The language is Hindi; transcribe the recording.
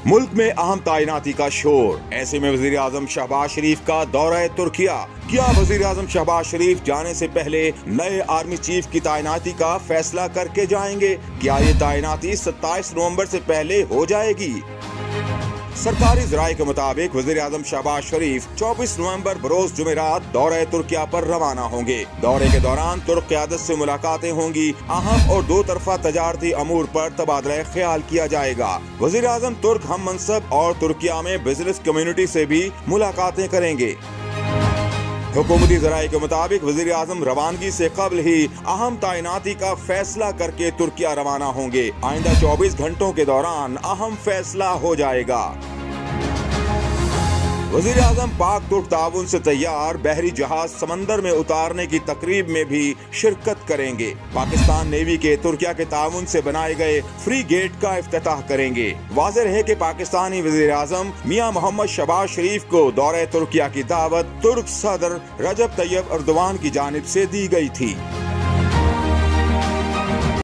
मुल्क में अहम तैनाती का शोर। ऐसे में वजीर आजम शहबाज शरीफ का दौरा तुर्किया। क्या वजीर आजम शहबाज शरीफ जाने से पहले नए आर्मी चीफ की तैनाती का फैसला करके जाएंगे? क्या ये तैनाती 27 नवंबर से पहले हो जाएगी? सरकारी जराये के मुताबिक वजीर आजम शहबाज शरीफ 24 नवंबर बरोज जुमेरात दौरे तुर्किया पर रवाना होंगे। दौरे के दौरान तुर्क क़यादत से मुलाकातें होंगी। अहम और दो तरफा तजारती अमूर पर तबादला ख्याल किया जाएगा। वजीर आजम तुर्क हम मनसब और तुर्किया में बिजनेस कम्युनिटी से भी मुलाकातें करेंगे। हुकूमती जराये के मुताबिक वजीर आजम रवानगी से कबल ही अहम तैनाती का फैसला करके तुर्किया रवाना होंगे। आइंदा 24 घंटों के दौरान अहम फैसला हो जाएगा। वजीर आजम पाक तुर्क ताउन से तैयार बहरी जहाज समंदर में उतारने की तकरीब में भी शिरकत करेंगे। पाकिस्तान नेवी के तुर्किया के ताउन से बनाए गए फ्री गेट का इफ्तिताह करेंगे। वाज़ेह रहे कि पाकिस्तानी वजीर आजम मियां मोहम्मद शहबाज शरीफ को दौरे तुर्किया की दावत तुर्क सदर रजब तैयब एर्दोगान की जानिब से दी गई थी।